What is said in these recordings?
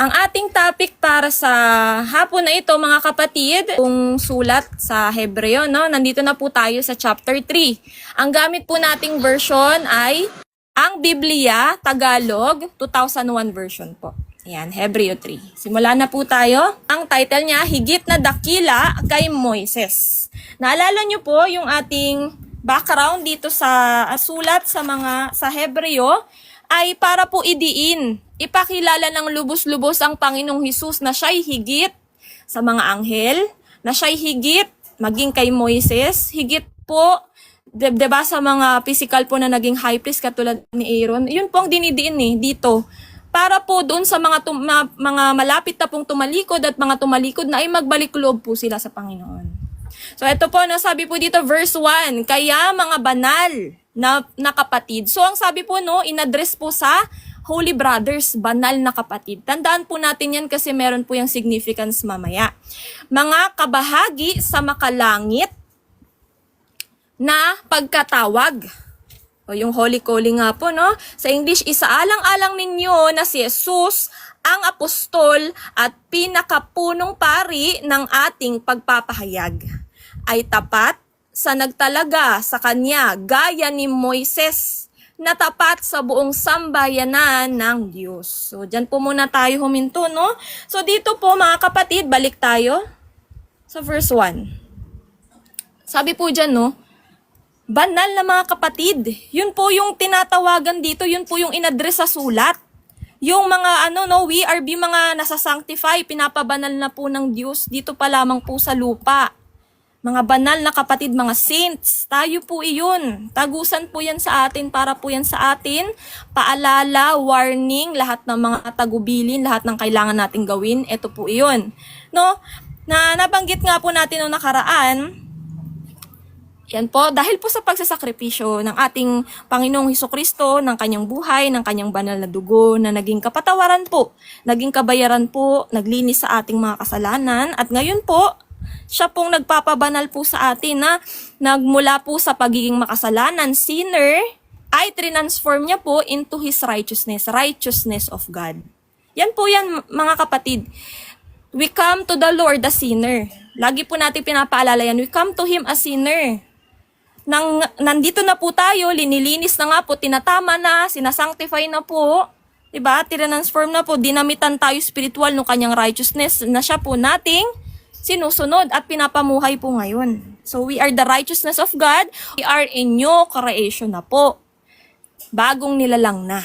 Ang ating topic para sa hapon na ito, mga kapatid, kung sulat sa Hebreo, no? Nandito na po tayo sa chapter 3. Ang gamit po nating version ay ang Biblia Tagalog 2001 version po. Ayan, Hebreo 3. Simula na po tayo. Ang title niya, Higit na Dakila kay Moises. Naalala niyo po yung ating background dito sa sulat sa Hebreo ay para po ipakilala ng lubos-lubos ang Panginoong Hesus na siya'y higit sa mga anghel, na siya'y higit maging kay Moises, higit po, diba sa mga physical po na naging high priest katulad ni Aaron. Yun po ang dinidiin dito. Para po doon sa mga malapit na pong tumalikod at mga tumalikod na ay magbalik loob po sila sa Panginoon. So ito po, nasabi po dito verse 1, kaya mga banal na kapatid. So ang sabi po in-address po sa Holy Brothers, banal na kapatid. Tandaan po natin yan kasi meron po yung significance mamaya. Mga kabahagi sa makalangit na pagkatawag. O yung Holy Calling nga po, no? Sa English, isaalang-alang ninyo na si Jesus ang apostol at pinakapunong pari ng ating pagpapahayag. Ay tapat sa nagtalaga sa kanya gaya ni Moises na tapat sa buong sambayanan ng Diyos. So, dyan po muna tayo huminto, no? So, dito po mga kapatid, balik tayo sa verse 1. Sabi po dyan, no? Banal na mga kapatid. Yun po yung tinatawagan dito, yun po yung in-address sa sulat. Yung mga we are mga nasasanctify, pinapabanal na po ng Diyos dito pa lamang po sa lupa. Mga banal na kapatid, mga saints, tayo po iyon. Tagusan po yan sa atin, para po yan sa atin. Paalala, warning, lahat ng mga tagubilin, lahat ng kailangan nating gawin, ito po iyon. No? Na nabanggit nga po natin noong nakaraan, yan po, dahil po sa pagsasakripisyo ng ating Panginoong Hesukristo, ng kanyang buhay, ng kanyang banal na dugo, na naging kapatawaran po, naging kabayaran po, naglinis sa ating mga kasalanan, at ngayon po, siya pong nagpapabanal po sa atin na nagmula po sa pagiging makasalanan, sinner, ay transform niya po into His righteousness of God. Yan po yan mga kapatid. We come to the Lord a sinner. Lagi po natin pinapaalala yan. We come to Him a sinner. Nandito na po tayo, linilinis na nga po, tinatama na, sinasanctify na po. Diba? Tinansform na po, dinamitan tayo spiritual ng kanyang righteousness na siya po nating sinusunod at pinapamuhay po ngayon. So we are the righteousness of God. We are a new creation na po. Bagong nilalang na.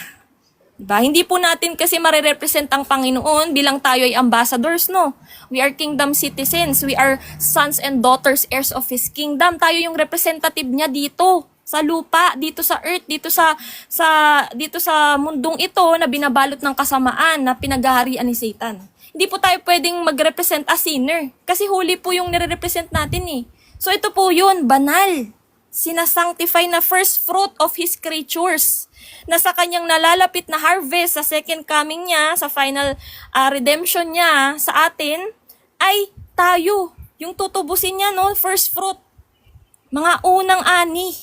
Diba? Hindi po natin kasi marirepresent ang Panginoon bilang tayo ay ambassadors, no? We are kingdom citizens. We are sons and daughters, heirs of His kingdom. Tayo yung representative niya dito sa lupa, dito sa earth, dito sa mundong ito na binabalot ng kasamaan na pinaghaharian ni Satan. Hindi po tayo pwedeng mag-represent as sinner. Kasi holy po yung nire-represent natin So ito po yun, banal. Sinasanctify na first fruit of His creatures. Na sa kanyang nalalapit na harvest, sa second coming niya, sa final redemption niya sa atin, ay tayo. Yung tutubusin niya, first fruit. Mga unang ani.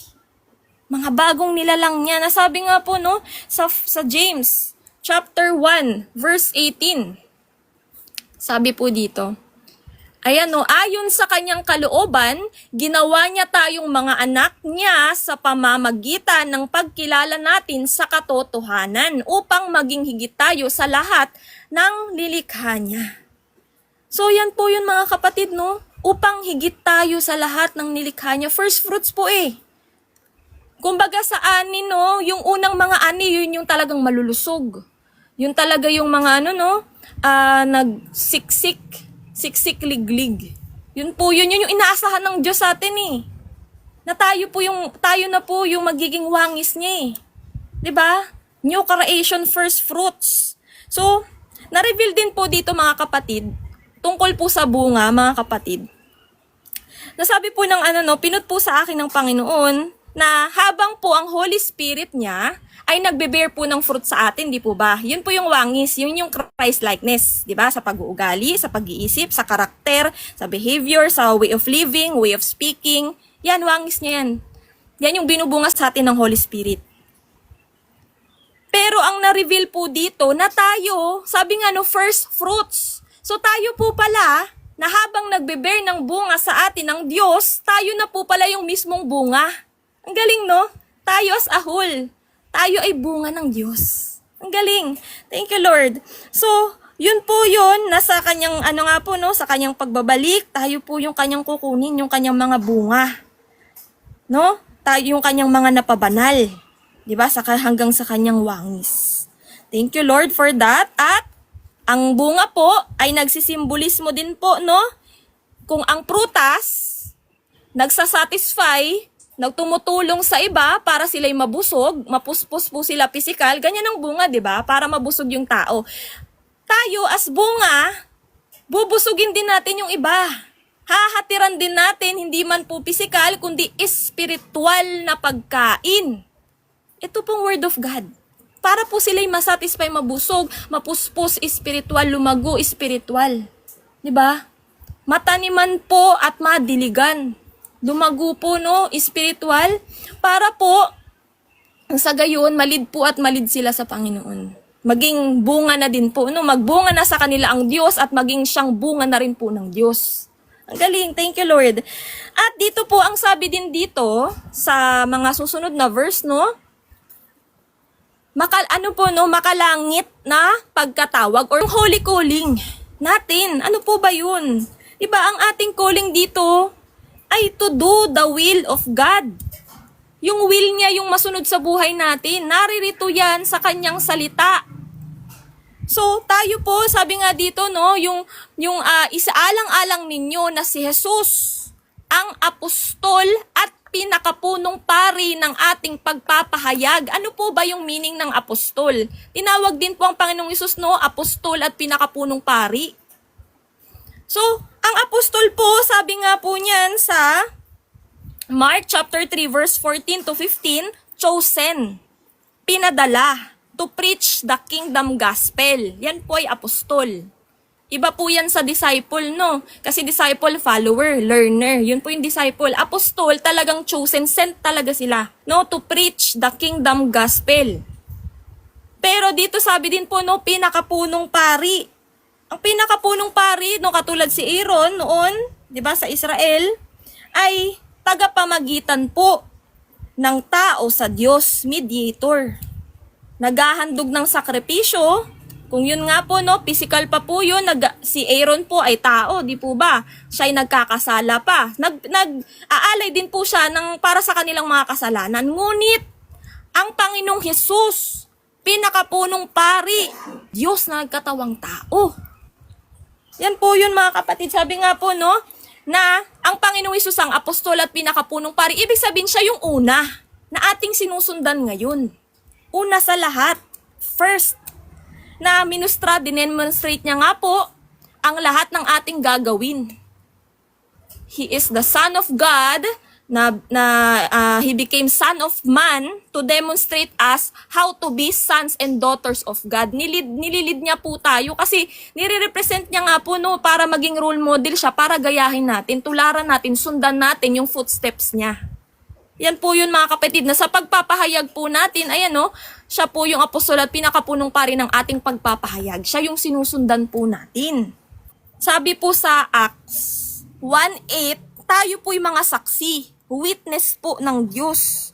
Mga bagong nilalang niya. Nasabi nga po, sa James, chapter 1, verse 18. Sabi po dito, ayan ayon sa kanyang kalooban, ginawa niya tayong mga anak niya sa pamamagitan ng pagkilala natin sa katotohanan upang maging higit tayo sa lahat ng lilikha niya. So yan po yun mga kapatid, upang higit tayo sa lahat ng nilikha niya. First fruits po Kumbaga sa ani, yung unang mga ani, yun yung talagang malulusog. Yun talaga yung mga nagsiksik, liglig. Yun yung inaasahan ng Diyos sa atin Na tayo na po yung magiging wangis niya 'Di ba? New creation, first fruits. So, na-reveal din po dito mga kapatid, tungkol po sa bunga mga kapatid. Nasabi po ng pinut po sa akin ng Panginoon na habang po ang Holy Spirit niya ay nagbe-bear po ng fruit sa atin, di po ba? Yun po yung wangis, yun yung Christ-likeness, di ba? Sa pag-uugali, sa pag-iisip, sa karakter, sa behavior, sa way of living, way of speaking. Yan, wangis niya yan. Yan yung binubunga sa atin ng Holy Spirit. Pero ang na-reveal po dito na tayo, sabi nga no, first fruits. So tayo po pala, na habang nagbe-bear ng bunga sa atin ng Diyos, tayo na po pala yung mismong bunga. Ang galing no? Tayo as a whole. Tayo ay bunga ng Diyos. Ang galing. Thank you Lord. So, yun po yun, nasa kanyang, ano nga po no, sa kanyang pagbabalik, tayo po yung kanyang kukunin, yung kanyang mga bunga. No? Tayo yung kanyang mga napabanal. 'Di ba? Hanggang sa kanyang wangis. Thank you Lord for that. At ang bunga po ay nagsisimbolismo din po, no? Kung ang prutas nagsasatisfy, nagtumutulong sa iba para sila'y mabusog, mapuspos po sila physical, ganyan ang bunga, 'di ba? Para mabusog yung tao. Tayo as bunga, bubusugin din natin yung iba. Hahatiran din natin hindi man po physical kundi spiritual na pagkain. Ito pong word of God. Para po sila'y masatisfy, mabusog, mapuspos, spiritual, lumago, spiritual. 'Di ba? Mataniman po at madiligan. Lumago po, no, spiritual. Para po, sa gayon, malid po at malid sila sa Panginoon. Maging bunga na din po, no? Magbunga na sa kanila ang Diyos at maging siyang bunga na rin po ng Diyos. Ang galing, thank you Lord. At dito po, ang sabi din dito, sa mga susunod na verse, no? Makalangit na pagkatawag or holy calling natin. Ano po ba yun? Diba, ang ating calling dito ay to do the will of God. Yung will niya yung masunod sa buhay natin. Naririto yan sa kanyang salita. So, tayo po, sabi nga dito, no, yung isaalang-alang ninyo na si Jesus, ang apostol at pinakapunong pari ng ating pagpapahayag. Ano po ba yung meaning ng apostol? Tinawag din po ang Panginoong Hesus, no, apostol at pinakapunong pari. So, ang apostol po, sabi nga po niyan sa Mark chapter 3 verse 14 to 15, chosen, pinadala to preach the kingdom gospel. Yan po ay apostol. Iba po yan sa disciple, no? Kasi disciple, follower, learner. Yun po yung disciple. Apostol, talagang chosen, sent talaga sila, no? To preach the kingdom gospel. Pero dito sabi din po, no, pinakapunong pari. Ang pinakapunong pari, no, katulad si Aaron noon, di ba, sa Israel, ay tagapamagitan po ng tao sa Diyos, mediator. Naghahandog ng sakripisyo. Kung yun nga po, no, physical pa po yun, si Aaron po ay tao, di po ba? Siya ay nagkakasala pa. Nag-aalay din po siya para sa kanilang mga kasalanan. Ngunit, ang Panginoong Hesus, pinakapunong pari, Diyos na nagkatawang tao. Yan po yun mga kapatid. Sabi nga po, no, na ang Panginoong Hesus ang apostol at pinakapunong pari. Ibig sabihin siya yung una na ating sinusundan ngayon. Una sa lahat. First. Na minustra, dinemonstrate niya nga po ang lahat ng ating gagawin. He is the Son of God, He became Son of Man to demonstrate us how to be sons and daughters of God. Nililid niya po tayo kasi nire-represent niya nga po, no, para maging role model siya, para gayahin natin, tularan natin, sundan natin yung footsteps niya. Yan po yun mga kapatid, na sa pagpapahayag po natin, ayan no, siya po yung apostol at pinakapunong pari ng ating pagpapahayag. Siya yung sinusundan po natin. Sabi po sa Acts 1:8, tayo po yung mga saksi, witness po ng Diyos.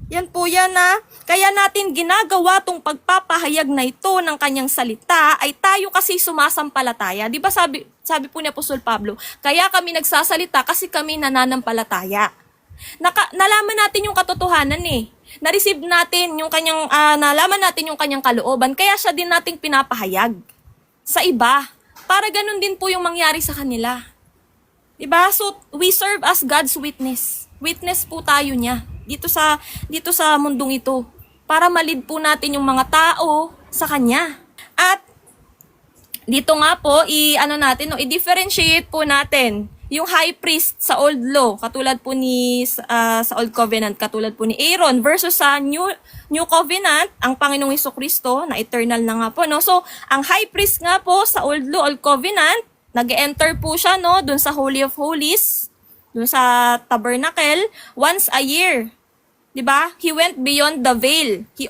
Yan po yan na, kaya natin ginagawa tong pagpapahayag na ito ng kanyang salita, ay tayo kasi sumasampalataya. Di ba sabi po ni Apostol Pablo, kaya kami nagsasalita kasi kami nananampalataya. Nalaman natin yung katotohanan eh. Na-receive natin yung kanyang, nalaman natin yung kanyang kalooban. Kaya siya din nating pinapahayag sa iba. Para ganun din po yung mangyari sa kanila. Diba? So, we serve as God's witness. Witness po tayo niya. Dito sa mundong ito. Para malid po natin yung mga tao sa Kanya. At, dito nga po, i-differentiate po natin yung high priest sa old law, katulad po sa old covenant, katulad po ni Aaron, versus sa new covenant, ang Panginoong Hesukristo, na eternal na nga po, no? So, ang high priest nga po sa old law, old covenant, nag-enter po siya, no, dun sa Holy of Holies, dun sa tabernacle, once a year. 'Di ba? He went beyond the veil. He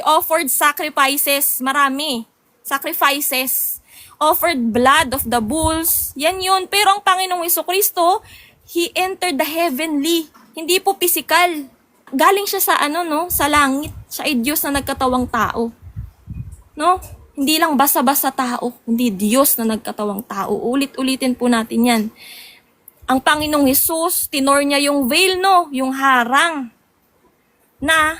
offered sacrifices, marami. Sacrifices. Offered blood of the bulls. Yan yun. Pero ang Panginoong Jesucristo, He entered the heavenly. Hindi po physical. Galing siya sa sa langit. Siya ay Diyos na nagkatawang tao. No? Hindi lang basta-basta tao, kundi Diyos na nagkatawang tao. Ulit-ulitin po natin yan. Ang Panginoong Hesus, tinor niya yung veil, no? Yung harang. Na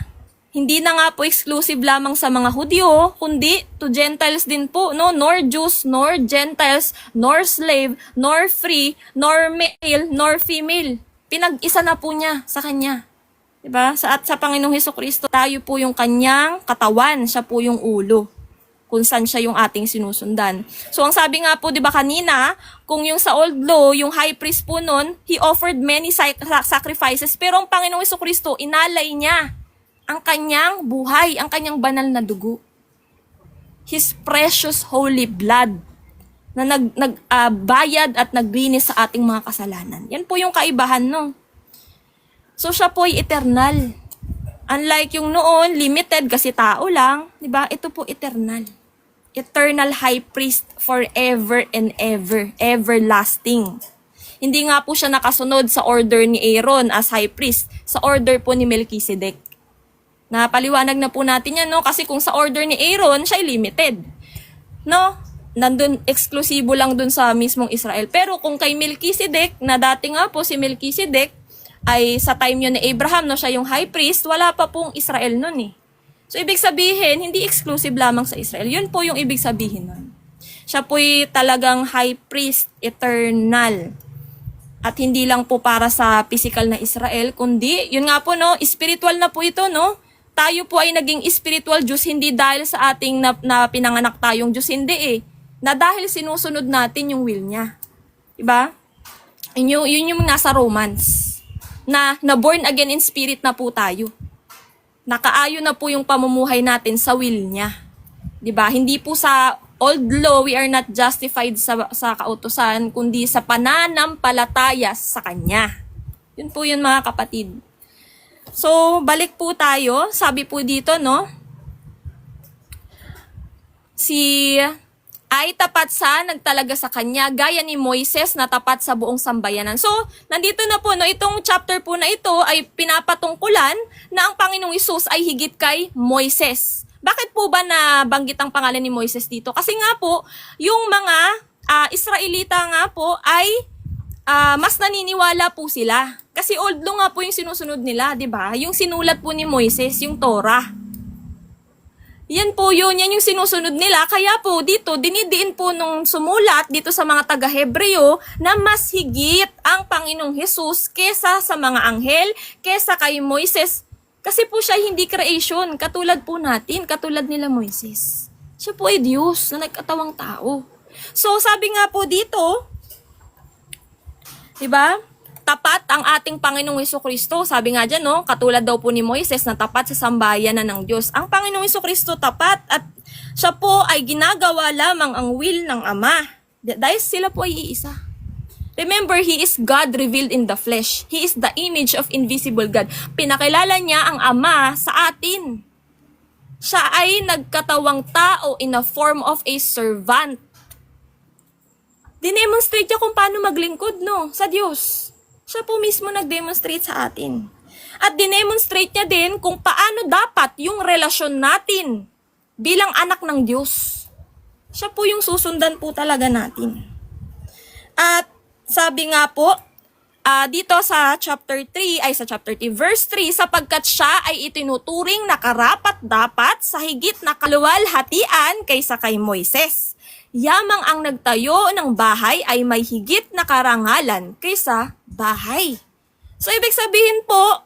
hindi na nga po exclusive lamang sa mga Hudyo, kundi to Gentiles din po, no? Nor Jews, nor Gentiles, nor slave, nor free, nor male, nor female. Pinag-isa na po niya sa kanya. Diba? At sa Panginoong Hesukristo, tayo po yung kanyang katawan, siya po yung ulo, kung saan siya yung ating sinusundan. So, ang sabi nga po, di ba kanina, kung yung sa old law, yung high priest po nun, he offered many sacrifices, pero ang Panginoong Jesucristo, inalay niya ang kanyang buhay, ang kanyang banal na dugo. His precious holy blood na nagbayad at naglinis sa ating mga kasalanan. Yan po yung kaibahan, no? So, siya po ay eternal. Unlike yung noon, limited kasi tao lang, di ba? Ito po eternal. Eternal high priest forever and ever, everlasting. Hindi nga po siya nakasunod sa order ni Aaron as high priest, sa order po ni Melchizedek. Napaliwanag na po natin yan, no? Kasi kung sa order ni Aaron, siya ay limited. No? Nandun, eksklusibo lang dun sa mismong Israel. Pero kung kay Melchizedek, na dati nga po si Melchizedek, ay sa time yun ni Abraham, no, siya yung high priest, wala pa pong Israel nun eh. So, ibig sabihin, hindi exclusive lamang sa Israel. Yun po yung ibig sabihin nun. Siya po'y talagang high priest, eternal. At hindi lang po para sa physical na Israel, kundi, yun nga po, no, spiritual na po ito, no. Tayo po ay naging spiritual Diyos, hindi dahil sa ating na pinanganak tayong Diyos, hindi eh. Na dahil sinusunod natin yung will niya. Diba? Yun yung nasa Romans. Na born again in spirit na po tayo. Nakaayon na po yung pamumuhay natin sa will niya. 'Di ba? Hindi po sa old law we are not justified sa kautusan, kundi sa pananampalataya sa kanya. Yun po yun mga kapatid. So, balik po tayo. Sabi po dito, no? Ay tapat sa nagtalaga sa kanya, gaya ni Moises na tapat sa buong sambayanan. So, nandito na po, no, itong chapter po na ito ay pinapatungkulan na ang Panginoong Hesus ay higit kay Moises. Bakit po ba nabanggit ang pangalan ni Moises dito? Kasi nga po, yung mga Israelita nga po ay mas naniniwala po sila. Kasi old law nga po yung sinusunod nila, di ba? Yung sinulat po ni Moises, yung Torah. Yan po yun, yan yung sinusunod nila. Kaya po dito, dinidiin po nung sumulat dito sa mga taga-Hebreo na mas higit ang Panginoong Hesus kesa sa mga anghel, kesa kay Moises. Kasi po siya hindi creation, katulad po natin, katulad nila Moises. Siya po ay Diyos na nagkatawang tao. So sabi nga po dito, diba? Tapat ang ating Panginoong Jesucristo. Sabi nga dyan, no? Katulad daw po ni Moises na tapat sa sambayanan ng Diyos. Ang Panginoong Jesucristo tapat at siya po ay ginagawa lamang ang will ng Ama. Dahil sila po ay iisa. Remember, He is God revealed in the flesh. He is the image of invisible God. Pinakilala niya ang Ama sa atin. Siya ay nagkatawang tao in a form of a servant. Dinemonstrate niya kung paano maglingkod, no? Sa Diyos. Siya po mismo nag-demonstrate sa atin. At dinemonstrate niya din kung paano dapat yung relasyon natin bilang anak ng Diyos. Siya po yung susundan po talaga natin. At sabi nga po, dito sa chapter 3, verse 3, sapagkat siya ay itinuturing na karapat-dapat sa higit na kaluwalhatian kaysa kay Moises. Yamang ang nagtayo ng bahay ay may higit na karangalan kaysa bahay. So, ibig sabihin po,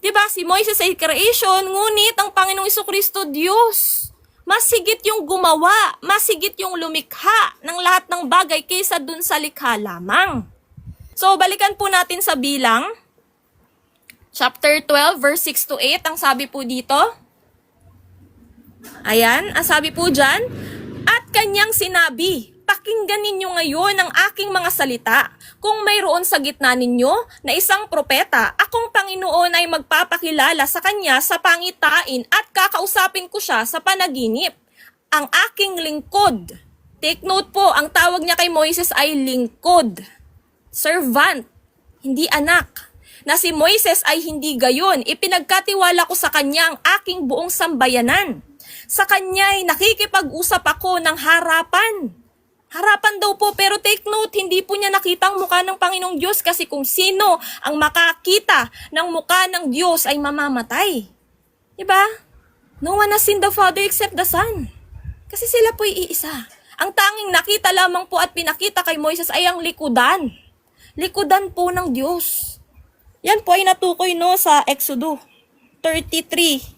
di ba, si Moises ay creation, ngunit ang Panginoong Jesucristo, Diyos. Mas higit yung gumawa, mas higit yung lumikha ng lahat ng bagay kaysa dun sa likha lamang. So, balikan po natin sa Bilang, chapter 12, verse 6 to 8, ang sabi po dito. Ayan, ang sabi po dyan, at kanyang sinabi, pakinggan ninyo ngayon ang aking mga salita. Kung mayroon sa gitna ninyo na isang propeta, akong Panginoon ay magpapakilala sa kanya sa pangitain at kakausapin ko siya sa panaginip. Ang aking lingkod. Take note po, ang tawag niya kay Moises ay lingkod. Servant, hindi anak. Na si Moises ay hindi gayon. Ipinagkatiwala ko sa kanya ang aking buong sambayanan. Sa kanya ay nakikipag-usap ako ng harapan. Harapan daw po, pero take note, hindi po niya nakita ang mukha ng Panginoong Diyos kasi kung sino ang makakita ng mukha ng Diyos ay mamamatay. Diba? No one has seen the Father except the Son. Kasi sila po iisa. Ang tanging nakita lamang po at pinakita kay Moises ay ang likudan. Likudan po ng Diyos. Yan po ay natukoy no sa Exodo 33.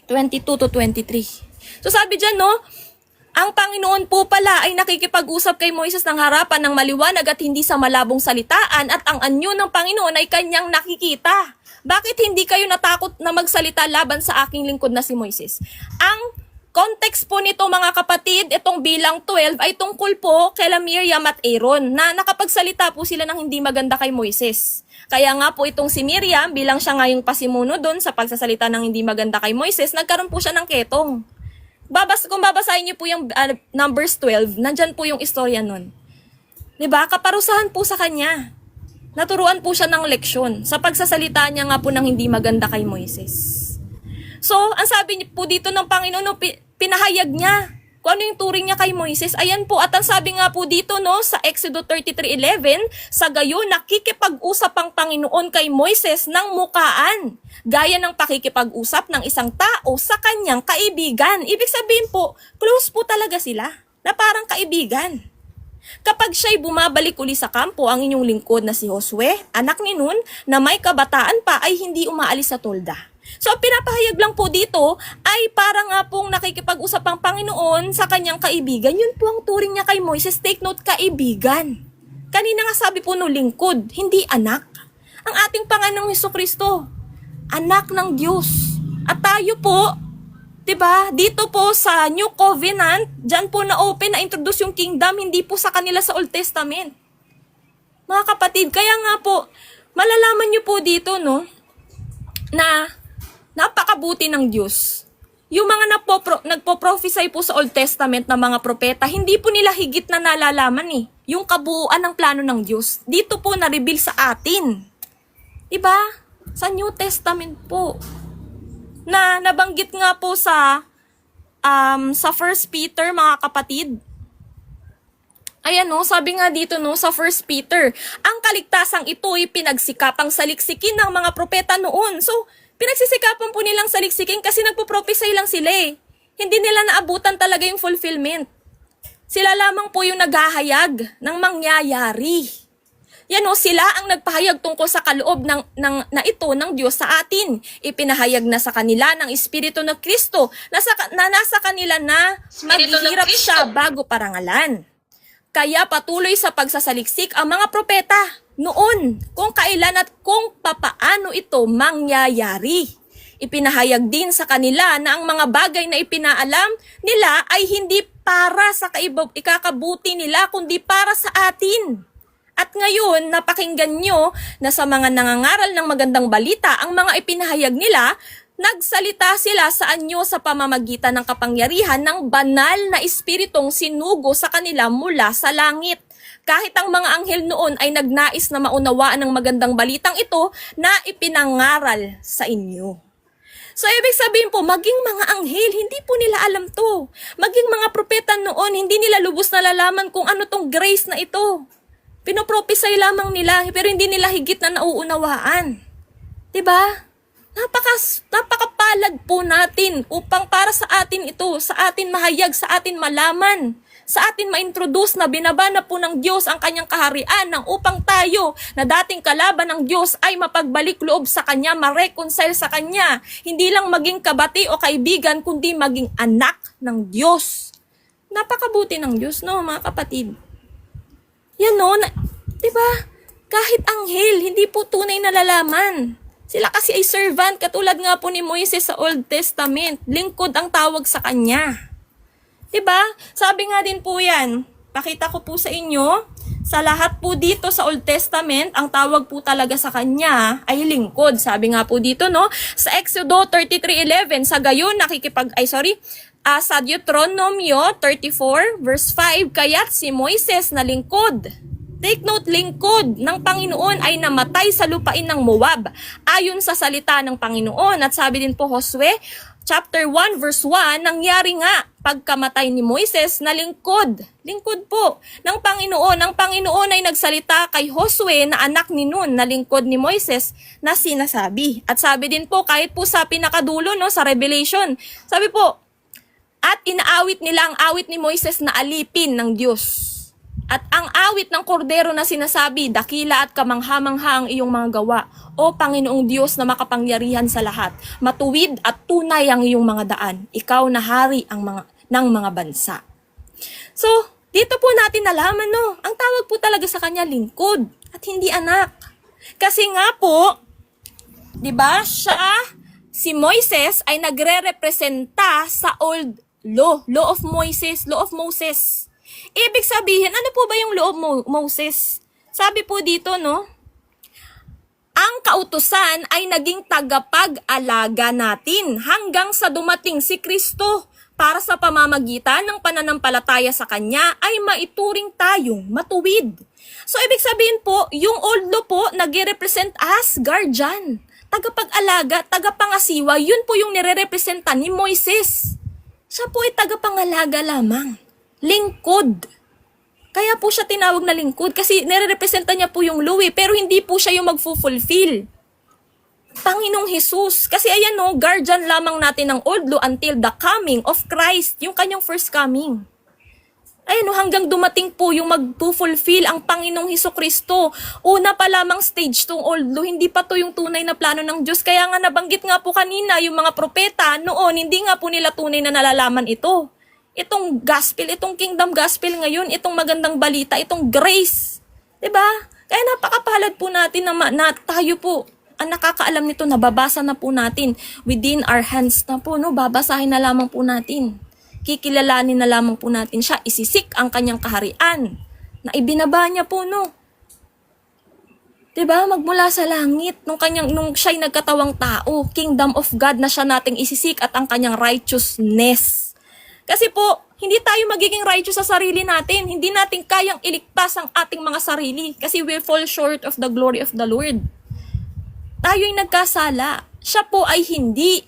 22 to 23. So sabi dyan, no, ang Panginoon po pala ay nakikipag-usap kay Moises ng harapan ng maliwanag at hindi sa malabong salitaan at ang anyo ng Panginoon ay kanyang nakikita. Bakit hindi kayo natakot na magsalita laban sa aking lingkod na si Moises? Ang context po nito mga kapatid, itong bilang 12 ay tungkol po kay Miriam at Aaron na nakapagsalita po sila ng hindi maganda kay Moises. Kaya nga po itong si Miriam, bilang siya nga yung pasimuno doon sa pagsasalita ng hindi maganda kay Moises, nagkaroon po siya ng ketong. Kung babasahin niyo po yung Numbers 12, nandyan po yung istorya nun. Diba? Kaparusahan po sa kanya. Naturuan po siya ng leksyon sa pagsasalita niya nga po ng hindi maganda kay Moises. So, ang sabi niyo po dito ng Panginoon, pinahayag niya kung ano yung turing niya kay Moises. Ayan po, at ang sabi nga po dito no, sa Exodo 33:11, sa gayon nakikipag-usap ang Panginoon kay Moises ng mukaan, gaya ng pakikipag-usap ng isang tao sa kanyang kaibigan. Ibig sabihin po, close po talaga sila, na parang kaibigan. Kapag siya'y bumabalik uli sa kampo, ang inyong lingkod na si Josue, anak ni Nun, na may kabataan pa ay hindi umaalis sa tolda. So, pinapahayag lang po dito ay para nga pong nakikipag-usap ang Panginoon sa kanyang kaibigan. Yun po ang turing niya kay Moises. Take note, kaibigan. Kanina nga sabi po no, lingkod, hindi anak. Ang ating Panginoong Hesukristo, anak ng Diyos. At tayo po, diba, dito po sa New Covenant, dyan po na-open, na-introduce yung kingdom, hindi po sa kanila sa Old Testament. Mga kapatid, kaya nga po, malalaman nyo po dito, no, na napakabuti ng Diyos. Yung mga nagpo-prophesy po sa Old Testament na mga propeta, hindi po nila higit na nalalaman yung kabuuan ng plano ng Diyos. Dito po na-reveal sa atin. Diba? Sa New Testament po. Na nabanggit nga po sa 1 Peter, mga kapatid. Ayan no, sabi nga dito no, sa 1 Peter, ang kaligtasang ito ay pinagsikapang saliksikin ng mga propeta noon. So, pinagsisikapan po nilang saliksikin kasi nagpo-prophesy lang sila eh. Hindi nila naabutan talaga yung fulfillment. Sila lamang po yung naghahayag ng mangyayari. Yan o, sila ang nagpahayag tungkol sa kaloob na ito ng Diyos sa atin. Ipinahayag na sa kanila ng Espiritu ng Kristo na nasa kanila na maghihirap siya bago parangalan. Kaya patuloy sa pagsasaliksik ang mga propeta noon kung kailan at kung papaano ito mangyayari. Ipinahayag din sa kanila na ang mga bagay na ipinaalam nila ay hindi para sa ikakabuti nila kundi para sa atin. At ngayon, napakinggan nyo na sa mga nangangaral ng magandang balita, ang mga ipinahayag nila, nagsalita sila sa anyo sa pamamagitan ng kapangyarihan ng banal na espiritong sinugo sa kanila mula sa langit. Kahit ang mga anghel noon ay nagnais na maunawaan ng magandang balitang ito na ipinangaral sa inyo. So, ibig sabihin po, maging mga anghel, hindi po nila alam to. Maging mga propeta noon, hindi nila lubos na lalaman kung ano tong grace na ito. Pinoprophesy lamang nila, pero hindi nila higit na nauunawaan. Diba? Napakapalad po natin upang para sa atin ito, sa atin mahayag, sa atin malaman, sa atin ma-introduce na binabana po ng Diyos ang kanyang kaharian nang upang tayo na dating kalaban ng Diyos ay mapagbalik loob sa kanya, ma-reconcile sa kanya. Hindi lang maging kabati o kaibigan, kundi maging anak ng Diyos. Napakabuti ng Diyos, no, mga kapatid? Yan no, diba? Kahit anghel, hindi po tunay na lalaman. Sila kasi ay servant, katulad nga po ni Moises sa Old Testament. Lingkod ang tawag sa kanya. 'Diba? Sabi nga din po yan, pakita ko po sa inyo, sa lahat po dito sa Old Testament, ang tawag po talaga sa kanya ay lingkod. Sabi nga po dito, no? Sa Exodo 33:11, sa gayon sa Deuteronomio 34 verse 5, kaya't si Moises na lingkod. Take note, lingkod ng Panginoon ay namatay sa lupain ng Moab, ayon sa salita ng Panginoon. At sabi din po Josue, chapter 1 verse 1, nangyari nga pagkamatay ni Moises na lingkod. Lingkod po ng Panginoon. Ang Panginoon ay nagsalita kay Josue na anak ni Nun na lingkod ni Moises na sinasabi. At sabi din po kahit po sa pinakadulo, no, sa Revelation, sabi po, at inaawit nila ang awit ni Moises na alipin ng Diyos. At ang awit ng kordero na sinasabi, dakila at kamangha-mangha ang iyong mga gawa, o Panginoong Diyos na makapangyarihan sa lahat. Matuwid at tunay ang iyong mga daan. Ikaw na hari ng mga bansa. So, dito po natin nalaman, no, ang tawag po talaga sa kanya lingkod at hindi anak. Kasi nga po, 'di ba, si Moises ay nagre-representa sa old law of Moses. Ibig sabihin, ano po ba yung law of Moses? Sabi po dito, no, ang kautusan ay naging tagapag-alaga natin hanggang sa dumating si Kristo para sa pamamagitan ng pananampalataya sa Kanya ay maituring tayong matuwid. So, ibig sabihin po, yung old law po nag-represent as guardian, tagapag-alaga, tagapangasiwa, yun po yung nire-representa ni Moises. Siya po ay tagapangalaga lamang. Lingkod. Kaya po siya tinawag na lingkod kasi nire-representa niya po yung law, pero hindi po siya yung magfulfill. Panginoong Jesus. Kasi ayan, no, guardian lamang natin ng old law until the coming of Christ, yung kanyang first coming. Ayan, no, hanggang dumating po yung mag-fulfill ang Panginoong Hesukristo. Una pa lamang stage tong old law, hindi pa to yung tunay na plano ng Diyos. Kaya nga nabanggit nga po kanina yung mga propeta noon, hindi nga po nila tunay na nalalaman ito. Itong gospel, itong kingdom gospel ngayon, itong magandang balita, itong grace. 'Di ba? Kaya napakapalad po natin na tayo po ang nakakaalam nito, nababasa na po natin within our hands na po, no? Babasahin na lamang po natin. Kikilalanin na lamang po natin siya. Isisik ang kanyang kaharian na ibinaba niya po, no? 'Di ba? Magmula sa langit nung siya'y nagkatawang tao, kingdom of God na siya nating isisik at ang kanyang righteousness. Kasi po, hindi tayo magiging righteous sa sarili natin. Hindi natin kayang iligtas ang ating mga sarili kasi we fall short of the glory of the Lord. Tayo'y nagkasala. Siya po ay hindi.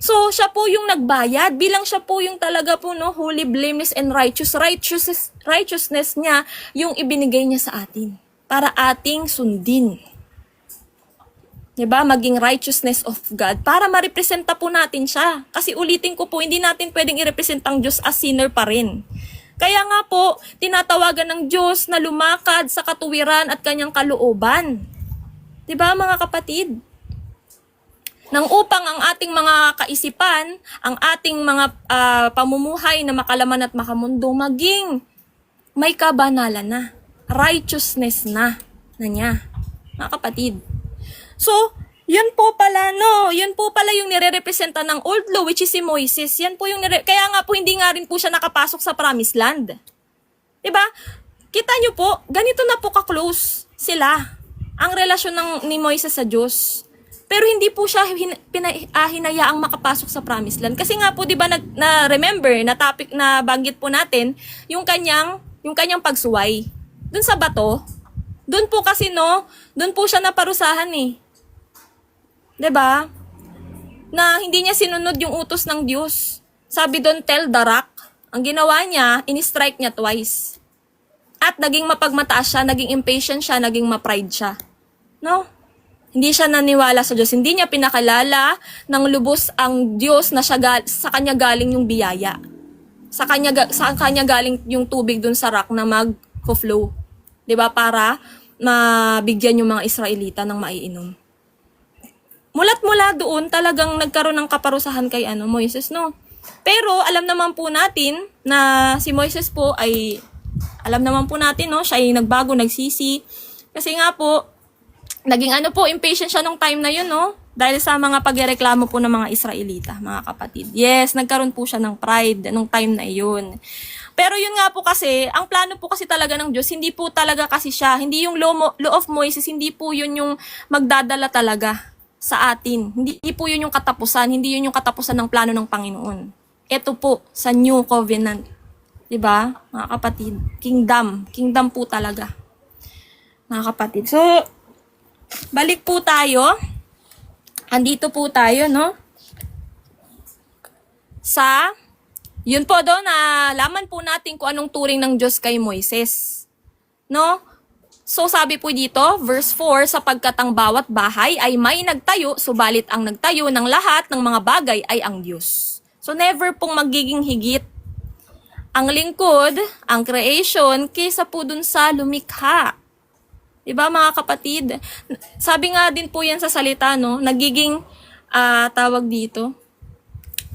So, siya po yung nagbayad. Bilang siya po yung talaga po, no, holy, blameless, and righteous. Righteousness niya yung ibinigay niya sa atin para ating sundin. 'Di ba? Maging righteousness of God para ma-representa po natin siya. Kasi ulitin ko po, hindi natin pwedeng i-represent ang Diyos as sinner pa rin. Kaya nga po, tinatawagan ng Diyos na lumakad sa katuwiran at kanyang kalooban. 'Di ba, mga kapatid? Nang upang ang ating mga kaisipan, ang ating mga pamumuhay na makalaman at makamundo, maging may kabanalan na, righteousness na niya, mga kapatid. So, yun po pala, no, yun po pala yung nire-representa ng old law, which is si Moises. Yan po yung kaya nga po hindi nga rin po siya nakapasok sa promised land. 'Di ba? Kita nyo po, ganito na po ka-close sila, ang relasyon ni Moises sa Diyos. Pero hindi po siya hinayaang makapasok sa promised land. Kasi nga po, 'di ba, na-remember na topic na banggit po natin, yung kanyang pagsuway dun sa bato. Dun po kasi, no, dun po siya naparusahan eh. 'Di ba? Na hindi niya sinunod yung utos ng Diyos. Sabi doon, tell the rock. Ang ginawa niya, in-strike niya twice. At naging mapagmataas siya, naging impatient siya, naging ma-pride siya. No? Hindi siya naniwala sa Diyos. Hindi niya pinakilala ng lubos ang Diyos na sa kanya galing yung biyaya. Sa kanya galing yung tubig doon sa rock na mag-flow. 'Di ba? Para mabigyan yung mga Israelita ng maiinom. Mula doon, talagang nagkaroon ng kaparusahan kay Moises, no? Pero alam naman po natin na si Moises po ay, alam naman po natin, no, siya ay nagbago, nagsisi. Kasi nga po, naging impatient siya nung time na yun, no? Dahil sa mga pagreklamo po ng mga Israelita, mga kapatid. Yes, nagkaroon po siya ng pride nung time na iyon. Pero yun nga po kasi, ang plano po kasi talaga ng Diyos, hindi po talaga kasi siya, hindi yung law of Moses, hindi po yun yung magdadala talaga sa atin. Hindi po yun yung katapusan, hindi yun yung katapusan ng plano ng Panginoon. Ito po, sa New Covenant. Diba, mga kapatid? Kingdom po talaga. Mga kapatid. So, balik po tayo. Andito po tayo, no? Yun po doon, laman po natin kung anong turing ng Diyos kay Moises. No? So sabi po dito, verse 4, sapagkat ang bawat bahay ay may nagtayo, subalit ang nagtayo ng lahat ng mga bagay ay ang Diyos. So never pong magiging higit ang lingkod, ang creation, kaysa po dun sa lumikha. Diba mga kapatid? Sabi nga din po yan sa salita, no? Nagiging,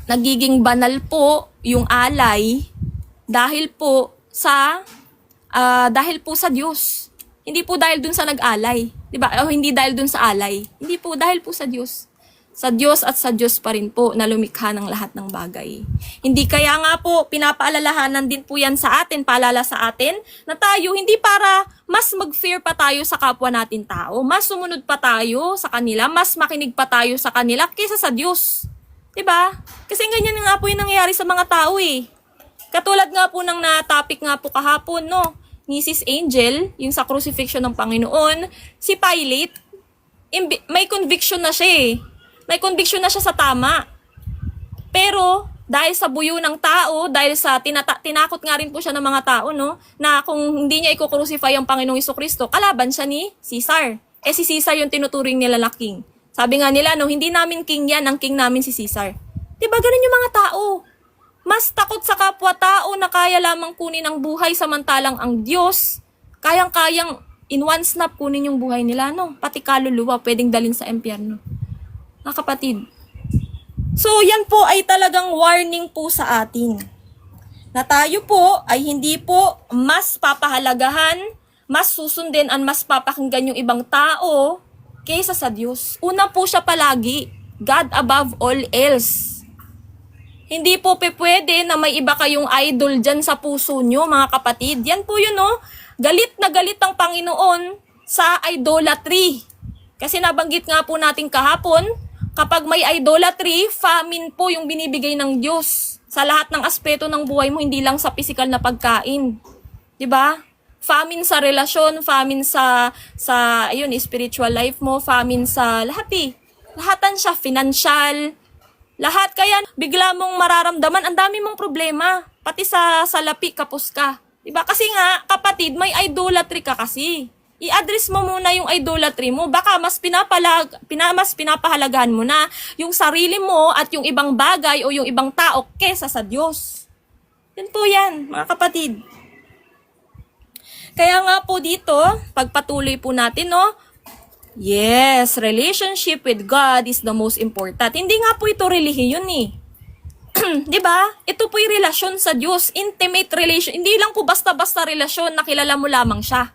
nagiging banal po yung alay dahil po sa Diyos. Hindi po dahil dun sa nag-alay. Diba? O hindi dahil dun sa alay. Hindi po dahil po sa Diyos. Sa Diyos at sa Diyos pa rin po na lumikha ng lahat ng bagay. Hindi kaya nga po, pinapaalalahanan din po yan sa atin, paalala sa atin, na tayo, hindi para mas mag-fear pa tayo sa kapwa natin tao, mas sumunod pa tayo sa kanila, mas makinig pa tayo sa kanila kaysa sa Diyos. Diba? Kasi ganyan nga po yung nangyayari sa mga tao eh. Katulad nga po ng na-topic nga po kahapon, no? Ni Sis Angel, yung sa crucifixion ng Panginoon, si Pilate, may conviction na siya eh. May conviction na siya sa tama. Pero, dahil sa buyo ng tao, dahil sa tinakot nga rin po siya ng mga tao, no? Na kung hindi niya i-crucify ang Panginoong Jesucristo, kalaban siya ni Caesar. Eh si Caesar yung tinuturing nila na king. Sabi nga nila, no, hindi namin king yan, ang king namin si Caesar. Diba ganun yung mga tao? Mas takot sa kapwa-tao na kaya lamang kunin ang buhay samantalang ang Diyos, kayang-kayang in one snap kunin yung buhay nila, no? Pati kaluluwa, pwedeng dalhin sa impyerno. Mga kapatid. So, yan po ay talagang warning po sa atin. Na tayo po ay hindi po mas papahalagahan, mas susundin, at mas papakinggan yung ibang tao kaysa sa Diyos. Una po siya palagi, God above all else. Hindi po pwede na may iba kayong idol dyan sa puso nyo, mga kapatid. Yan po yun, no? Galit na galit ang Panginoon sa idolatry. Kasi nabanggit nga po natin kahapon, kapag may idolatry, famine po yung binibigay ng Diyos sa lahat ng aspeto ng buhay mo, hindi lang sa physical na pagkain. 'Di ba? Famine sa relasyon, famine sa spiritual life mo, famine sa lahat eh. Lahatan siya, financial, lahat. Kaya bigla mong mararamdaman, ang dami mong problema. Pati sa salapi, kapos ka. 'Di ba? Kasi nga, kapatid, may idolatry ka kasi. I-address mo muna yung idolatry mo. Baka mas pinapahalagahan mo na yung sarili mo at yung ibang bagay o yung ibang tao kesa sa Diyos. Yun po yan, mga kapatid. Kaya nga po dito, pagpatuloy po natin, no? Yes, relationship with God is the most important. Hindi nga po ito relihiyon eh. 'Di ba? Ito po yung relasyon sa Diyos, intimate relation. Hindi lang po basta-basta relasyon na kilala mo lamang siya.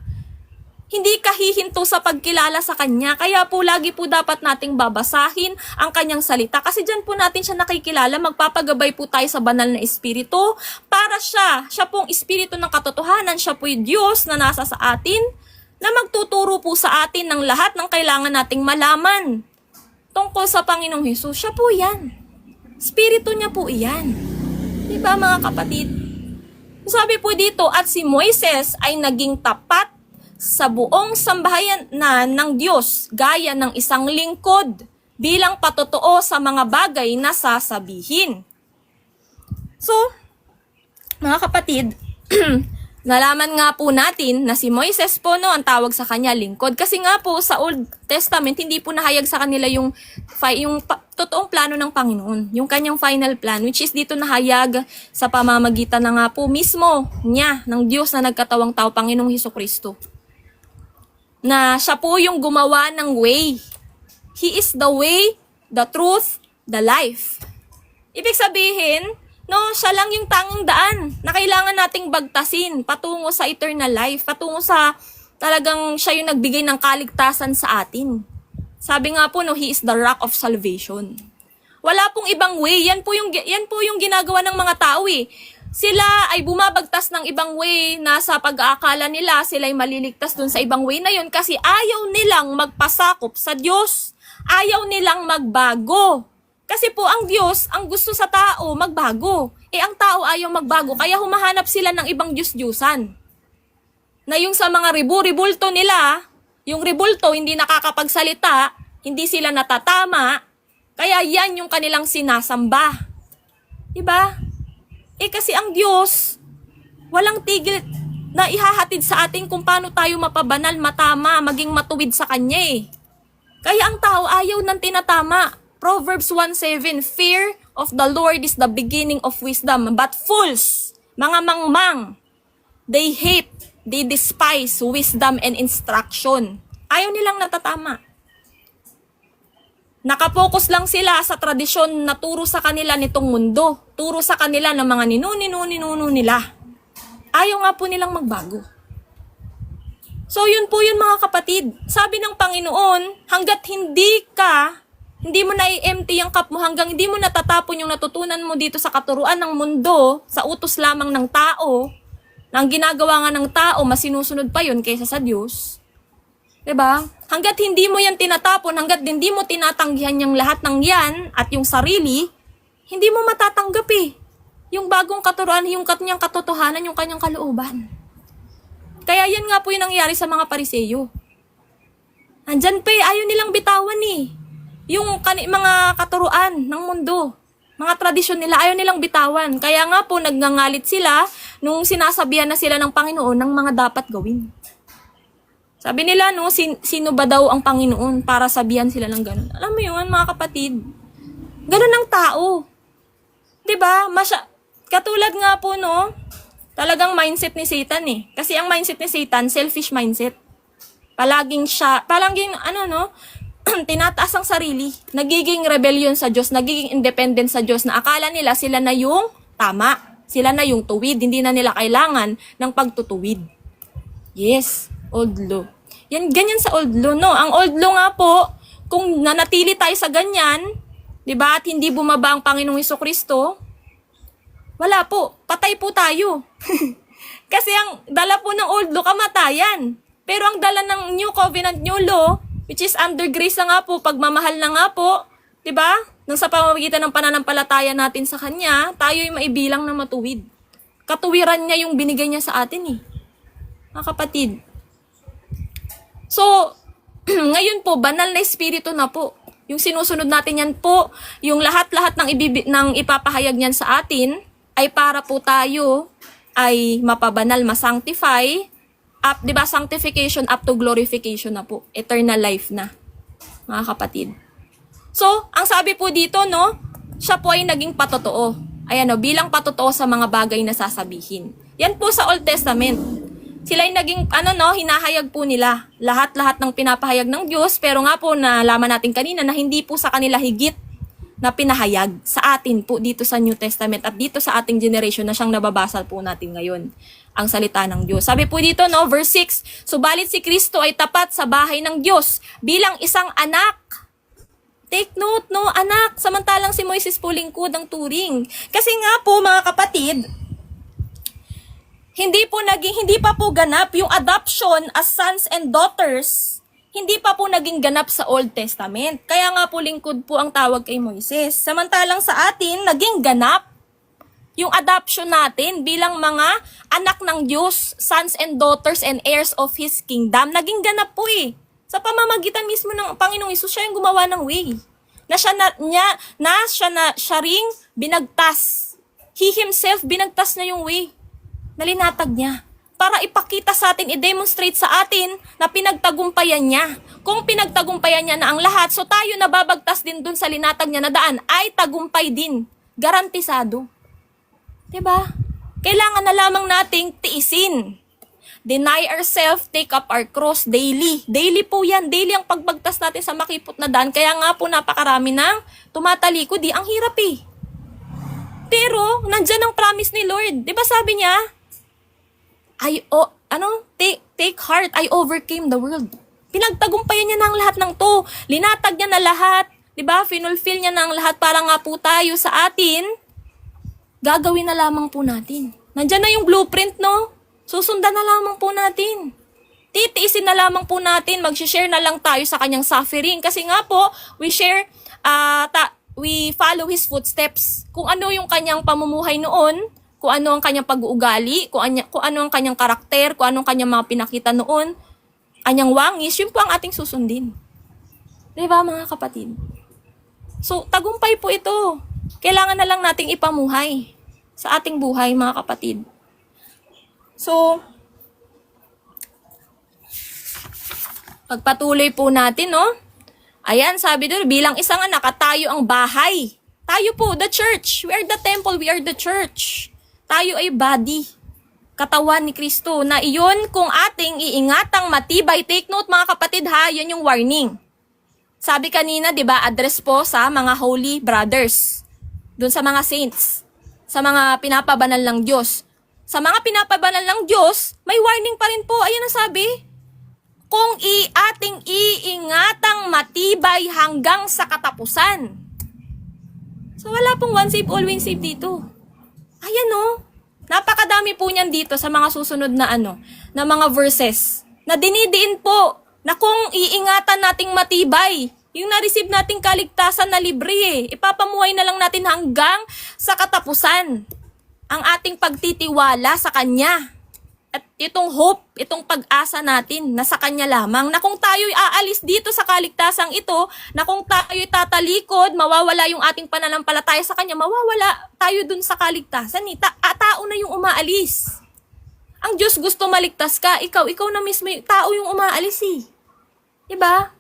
Hindi ka hihinto sa pagkilala sa Kanya. Kaya po lagi po dapat nating babasahin ang Kanyang salita. Kasi dyan po natin siya nakikilala. Magpapagabay po tayo sa banal na Espiritu. Para siya pong Espiritu ng katotohanan. Siya po yung Diyos na nasa sa atin. Na magtuturo po sa atin ng lahat ng kailangan nating malaman. Tungkol sa Panginoong Hesus. Siya po yan. Espiritu niya po iyan. Diba mga kapatid? Sabi po dito, at si Moises ay naging tapat sa buong sambahayanan ng Diyos, gaya ng isang lingkod, bilang patotoo sa mga bagay na sasabihin. So, mga kapatid, nalaman nga po natin na si Moises po, no, ang tawag sa kanya lingkod. Kasi nga po sa Old Testament, hindi po nahayag sa kanila yung totoong plano ng Panginoon. Yung kanyang final plan, which is dito nahayag sa pamamagitan na nga po mismo niya, ng Diyos na nagkatawang tao, Panginoong Hesukristo. Na siya po yung gumawa ng way. He is the way, the truth, the life. Ibig sabihin, no, siya lang yung tanging daan na kailangan nating bagtasin patungo sa eternal life, patungo sa talagang siya yung nagbigay ng kaligtasan sa atin. Sabi nga po, no, He is the rock of salvation. Wala pong ibang way. Yan po yung ginagawa ng mga tao eh. Sila ay bumabagtas ng ibang way na sa pag-aakala nila sila ay maliligtas dun sa ibang way na yun kasi ayaw nilang magpasakop sa Diyos. Ayaw nilang magbago. Kasi po ang Diyos, ang gusto sa tao, magbago. Eh ang tao ayaw magbago, kaya humahanap sila ng ibang Diyos-Diyusan. Na yung sa mga ribulto nila, yung ribulto hindi nakakapagsalita, hindi sila natatama, kaya yan yung kanilang sinasamba. Diba? Eh kasi ang Diyos, walang tigil na ihahatid sa atin kung paano tayo mapabanal, matama, maging matuwid sa Kanya eh. Kaya ang tao ayaw ng tinatama. Proverbs 1:7, fear of the Lord is the beginning of wisdom, but fools, mga mangmang, they hate, they despise wisdom and instruction. Ayaw nilang natatama. Nakapokus lang sila sa tradisyon na turo sa kanila nitong mundo. Turo sa kanila ng mga ninuno nila. Ayaw nga po nilang magbago. So yun po yun mga kapatid. Sabi ng Panginoon, hanggat hindi mo na-empty yung cup mo, hanggang hindi mo natatapon yung natutunan mo dito sa katuruan ng mundo, sa utos lamang ng tao, na ang ginagawa nga ng tao, mas sinusunod pa yun kaysa sa Diyos. Diba? Hanggat hindi mo yan tinatapon, hanggat hindi mo tinatanggihan yung lahat ng yan at yung sarili, hindi mo matatanggap eh. Yung bagong katuruan, yung kanyang katotohanan, yung kanyang kalooban. Kaya yan nga po yung nangyari sa mga Pariseyo. Andyan pa eh, ayaw nilang bitawan eh. Yung mga katuruan ng mundo, mga tradisyon nila, ayaw nilang bitawan. Kaya nga po, nagngangalit sila nung sinasabihan na sila ng Panginoon ng mga dapat gawin. Sabi nila, no, sino ba daw ang Panginoon para sabihan sila ng ganun? Alam mo yun, mga kapatid, ganun ang tao. Diba? Katulad nga po, no, talagang mindset ni Satan eh. Kasi ang mindset ni Satan, selfish mindset. Palaging tinataas ang sarili, nagiging rebellion sa Diyos, nagiging independent sa Diyos, na akala nila sila na yung tama, sila na yung tuwid, hindi na nila kailangan ng pagtutuwid. Yes, old law. Yan, ganyan sa old law, no? Ang old law nga po, kung nanatili tayo sa ganyan, di ba, at hindi bumaba ang Panginoong Jesucristo, wala po, patay po tayo. Kasi ang dala po ng old law, kamatayan. Pero ang dala ng New Covenant, New Law, which is under grace na nga po, pagmamahal na nga po, diba? Nang sa pamamagitan ng pananampalataya natin sa Kanya, tayo ay maibilang na matuwid. Katuwiran niya yung binigay niya sa atin eh. Mga kapatid. So, ngayon po, banal na espiritu na po. Yung sinusunod natin yan po, yung lahat-lahat ng ipapahayag niyan sa atin, ay para po tayo ay mapabanal, masanctify, up, di ba, sanctification up to glorification na po. Eternal life na, mga kapatid. So, ang sabi po dito, no, siya po ay naging patotoo. Ayan, no, bilang patotoo sa mga bagay na sasabihin. Yan po sa Old Testament. Sila ay naging, hinahayag po nila lahat-lahat ng pinapahayag ng Diyos, pero nga po, nalaman natin kanina na hindi po sa kanila higit na pinahayag sa atin po dito sa New Testament at dito sa ating generation na siyang nababasa po natin ngayon, ang salita ng Diyos. Sabi po dito, no, verse 6, subalit si Kristo ay tapat sa bahay ng Diyos bilang isang anak. Take note, no, anak, samantalang si Moises po lingkod ang turing. Kasi nga po, mga kapatid, hindi pa po ganap yung adoption as sons and daughters. Hindi pa po naging ganap sa Old Testament. Kaya nga po lingkod po ang tawag kay Moises. Samantalang sa atin, naging ganap yung adoption natin bilang mga anak ng Diyos, sons and daughters and heirs of His kingdom. Naging ganap po eh. Sa pamamagitan mismo ng Panginoong Hesus, siya yung gumawa ng way. Siya ring binagtas. He Himself, binagtas na yung way. Nalinatag niya. Para ipakita sa atin, i-demonstrate sa atin na pinagtagumpayan niya. Kung pinagtagumpayan niya na ang lahat, so tayo nababagtas din dun sa linatag niya na daan, ay tagumpay din. Garantisado. Diba? Kailangan na lamang nating tiisin. Deny ourselves, take up our cross daily. Daily po yan. Daily ang pagbagtas natin sa makipot na daan. Kaya nga po napakarami ng tumatalikod. Ang hirap eh. Pero, nandyan ang promise ni Lord. Diba sabi niya, take heart, I overcame the world. Pinagtagumpayan niya na ang lahat ng to. Linatag niya na lahat. Diba? Finulfill niya na ang lahat para nga po tayo sa atin. Gagawin na lamang po natin. Nandyan na yung blueprint, no? Susundan na lamang po natin. Titiisin na lamang po natin. Mag-share na lang tayo sa kanyang suffering. Kasi nga po, we follow his footsteps. Kung ano yung kanyang pamumuhay noon, kung ano ang kanyang pag-uugali, kung ano ang kanyang karakter, kung ano ang kanyang mga pinakita noon, kanyang wangis, yun po ang ating susundin. Diba mga kapatid? So, tagumpay po ito. Kailangan na lang nating ipamuhay sa ating buhay mga kapatid. So, pagpatuloy po natin, no? Ayan, sabi doon, bilang isang anak at tayo ang bahay. Tayo po, the church. We are the temple, we are the church. Tayo ay body, katawan ni Kristo, na iyon kung ating iingatang matibay. Take note mga kapatid ha, yun yung warning. Sabi kanina, di ba, address po sa mga holy brothers. Doon sa mga saints. Sa mga pinapabanal ng Diyos. Sa mga pinapabanal ng Diyos, may warning pa rin po. Ayan ang sabi. Kung ating iingatang matibay hanggang sa katapusan. So wala pong one save, always save dito. Ayan o. Napakadami po niyan dito sa mga susunod na na mga verses. Na dinidiin po na kung iingatan nating matibay, yung na-receive nating kaligtasan na libre ipapamuhay na lang natin hanggang sa katapusan. Ang ating pagtitiwala sa Kanya. At itong hope, itong pag-asa natin na sa Kanya lamang, na kung tayo'y aalis dito sa kaligtasang ito, na kung tayo'y tatalikod, mawawala yung ating pananampalataya sa Kanya, mawawala tayo dun sa kaligtasan. Tao na yung umaalis. Ang Diyos gusto maligtas ka, ikaw na mismo yung tao yung umaalis Diba?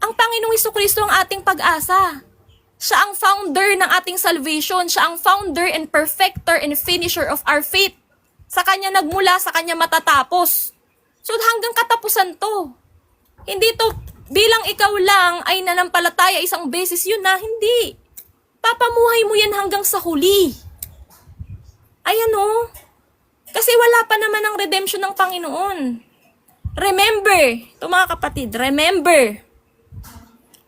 Ang Panginoong Jesucristo ang ating pag-asa. Siya ang founder ng ating salvation. Siya ang founder and perfecter and finisher of our faith. Sa Kanya nagmula, sa Kanya matatapos. So hanggang katapusan to. Hindi to bilang ikaw lang ay nanampalataya isang beses yun na, hindi. Papamuhay mo yan hanggang sa huli. Ayan o. Kasi wala pa naman ang redemption ng Panginoon. Remember, ito mga kapatid, remember,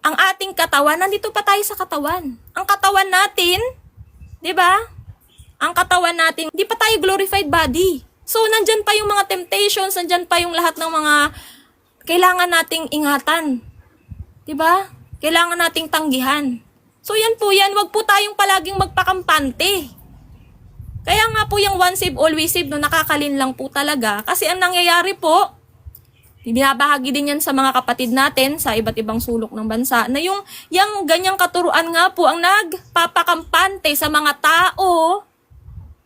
ang ating katawan, nandito pa tayo sa katawan. Ang katawan natin, di ba? Ang katawan natin, hindi pa tayo glorified body. So, nandyan pa yung mga temptations, nandyan pa yung lahat ng mga kailangan nating ingatan. Diba? Kailangan nating tanggihan. So, yan po yan. Wag po tayong palaging magpakampante. Kaya nga po yung one save, always save, no, nakakalin lang po talaga. Kasi ang nangyayari po, binabahagi din yan sa mga kapatid natin sa iba't ibang sulok ng bansa, na yung ganyang katuruan nga po ang nagpapakampante sa mga tao,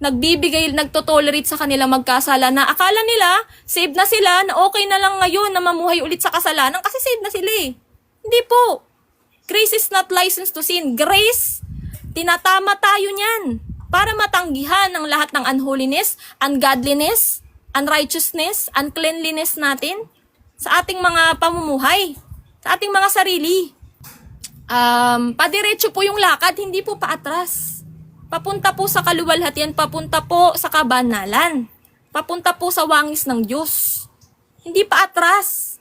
nagtotolerate sa kanila magkasala na akala nila, save na sila, na okay na lang ngayon na mamuhay ulit sa kasalanan kasi save na sila Hindi po. Grace is not license to sin. Grace, tinatama tayo niyan para matanggihan ang lahat ng unholiness, ungodliness, unrighteousness, uncleanliness natin sa ating mga pamumuhay, sa ating mga sarili. Padiretso po yung lakad, hindi po paatras. Papunta po sa kaluwalhatian, papunta po sa kabanalan. Papunta po sa wangis ng Diyos. Hindi pa atras.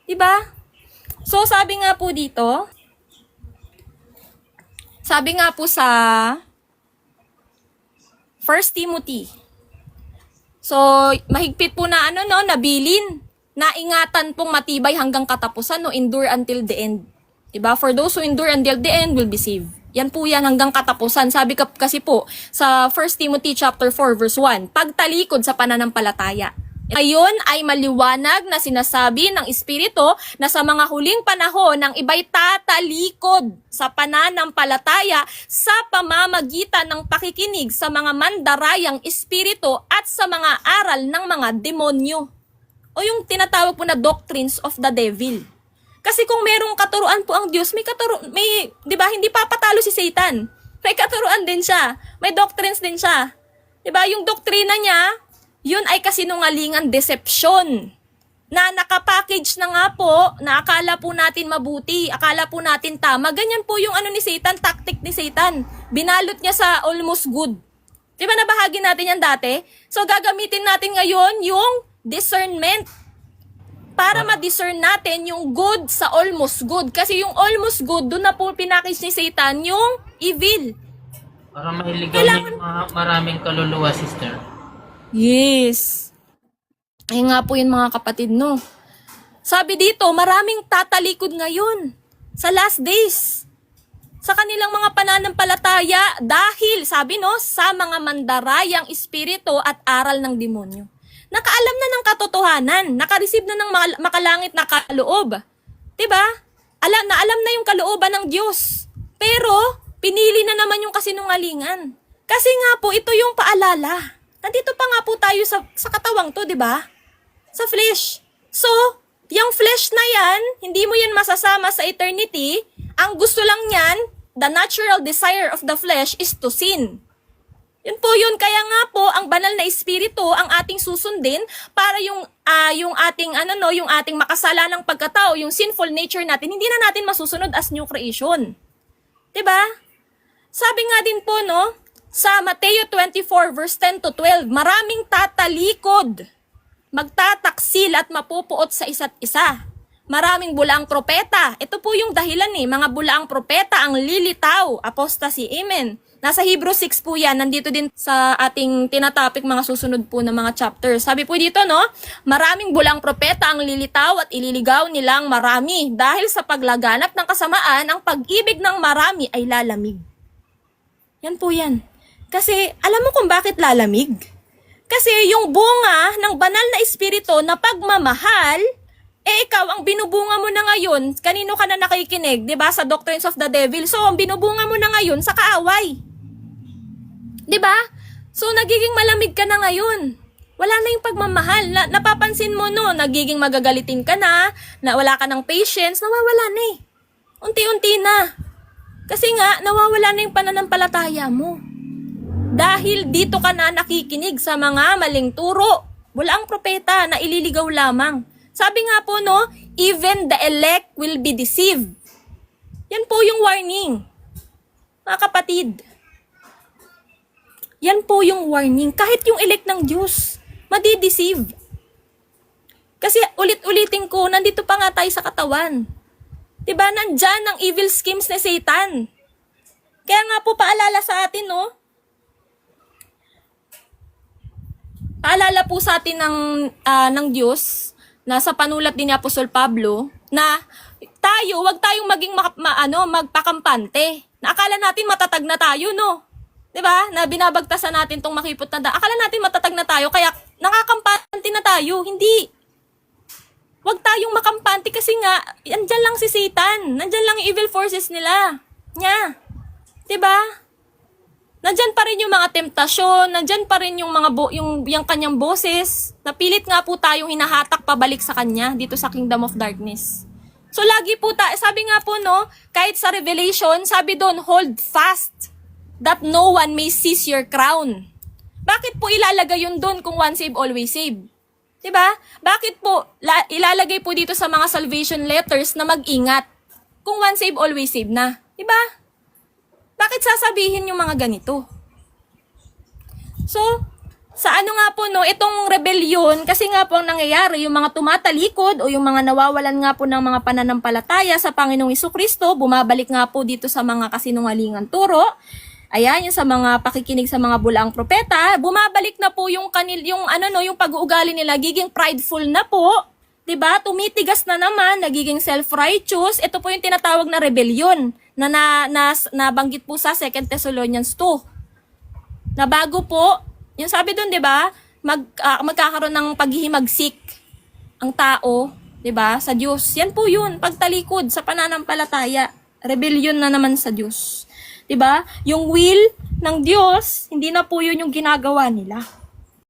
Diba? So, sabi nga po dito, sabi nga po sa 1 Timothy. So, mahigpit po na nabilin. Naingatan pong matibay hanggang katapusan, endure until the end. Diba? For those who endure until the end will be saved. Yan po yan hanggang katapusan. Sabi kasi po sa 1 Timothy chapter 4 verse 1, pagtalikod sa pananampalataya. Ngayon ay maliwanag na sinasabi ng Espiritu na sa mga huling panahon ng iba'y tatalikod sa pananampalataya sa pamamagitan ng pakikinig sa mga mandarayang espiritu at sa mga aral ng mga demonyo. O yung tinatawag po na doctrines of the devil. Kasi kung merong katuruan po ang Diyos, may 'di ba, hindi papatalo si Satan. May katuruan din siya. May doctrines din siya. 'Di ba? Yung doktrina niya, yun ay kasinungalingan, deception. Na nakapackage na nga po, na akala po natin mabuti, akala po natin tama. Ganyan po yung ni Satan, tactic ni Satan. Binalot niya sa almost good. 'Di ba nabahagi natin yan dati? So gagamitin natin ngayon yung discernment. para ma-discern natin yung good sa almost good. Kasi yung almost good, doon na po pinakis ni Satan yung evil. Para mahiligaw niya yung mga maraming kaluluwa, sister. Yes. Ay nga po yun mga kapatid, no? Sabi dito, maraming tatalikod ngayon sa last days. Sa kanilang mga pananampalataya dahil, sabi no, sa mga mandarayang espiritu at aral ng demonyo. Nakaalam na ng katotohanan, nakareceive na ng makalangit na kaloob. 'Di ba? Alam na yung kalooban ng Diyos. Pero pinili na naman yung kasinungalingan. Kasi nga po ito yung paalala. Nandito pa nga po tayo sa katawang 'to, 'di ba? Sa flesh. So, yung flesh na yan, hindi mo yan masasama sa eternity. Ang gusto lang yan, the natural desire of the flesh is to sin. Yun po yun. Kaya nga po, ang banal na espiritu ang ating susundin para yung ating yung ating makasalanang pagkatao, yung sinful nature natin, hindi na natin masusunod as new creation. 'Di ba? Sabi nga din po no, sa Mateo 24 verse 10 to 12, maraming tatalikod, magtataksil at mapupuot sa isa't isa. Maraming bulaang propeta. Ito po yung dahilan mga bulaang propeta ang lilitaw, apostasy. Amen. Nasa Hebrews 6 po yan. Nandito din sa ating tinatopic mga susunod po na mga chapters. Sabi po dito, no? Maraming bulaang propeta ang lilitaw at ililigaw nilang marami. Dahil sa paglaganap ng kasamaan, ang pag-ibig ng marami ay lalamig. Yan po yan. Kasi, alam mo kung bakit lalamig? Kasi yung bunga ng banal na espiritu na pagmamahal, ikaw, ang binubunga mo na ngayon, kanino ka na nakikinig, di ba? Sa doctrines of the devil. So, ang binubunga mo na ngayon sa kaaway. Di ba? So, nagiging malamig ka na ngayon. Wala na yung pagmamahal. Napapansin mo, no? Nagiging magagalitin ka na wala ka ng patience, nawawala na eh. Unti-unti na. Kasi nga, nawawala na yung pananampalataya mo. Dahil dito ka na nakikinig sa mga maling turo. Wala ang propeta na ililigaw lamang. Sabi nga po, no, even the elect will be deceived. Yan po yung warning. Mga kapatid. Yan po yung warning. Kahit yung elect ng Diyos, madideceive. Kasi ulit-ulitin ko, nandito pa nga tayo sa katawan. Diba, nandyan ang evil schemes ni Satan. Kaya nga po, paalala sa atin, no? Paalala po sa atin ng Diyos, na sa panulat din ni Apostol Pablo, na wag tayong maging magpakampante. Na akala natin matatag na tayo, no? 'Di ba? Na binabagtasan natin tong makipot na akala natin matatag na tayo, kaya nakakampante na tayo. Hindi. Wag tayong makampante kasi nga, andyan lang si Satan. Nandyan lang yung evil forces nila. Nya. 'Di ba? Nandyan pa rin yung mga temptasyon, nandyan pa rin yung yung kanyang boses. Napilit nga po tayong hinahatak pabalik sa kanya dito sa Kingdom of Darkness. So lagi po sabi nga po no, kahit sa Revelation, sabi doon, hold fast that no one may seize your crown. Bakit po ilalagay yun doon kung one save, always save? Diba? Bakit po ilalagay po dito sa mga salvation letters na mag-ingat kung one save, always save na? Diba? Bakit sasabihin yung mga ganito? So, sa nga po, no, itong rebellion, kasi nga po ang nangyayari, yung mga tumatalikod o yung mga nawawalan nga po ng mga pananampalataya sa Panginoong Jesucristo, bumabalik nga po dito sa mga kasinungalingan turo. Ayan, yung sa mga pakikinig sa mga bulaang propeta, bumabalik na po yung yung pag-uugali nila, giging prideful na po. 'Di ba? Tumitigas na naman, nagiging self-righteous. Ito po yung tinatawag na rebellion na nabanggit po sa 2 Thessalonians 2. Na bago po, yung sabi doon, 'di ba? Magkakaroon ng paghihimagsik ang tao, 'di ba? Sa Diyos. Yan po 'yun, pagtalikod sa pananampalataya. Rebellion na naman sa Diyos. 'Di ba? Yung will ng Diyos, hindi na po 'yun yung ginagawa nila.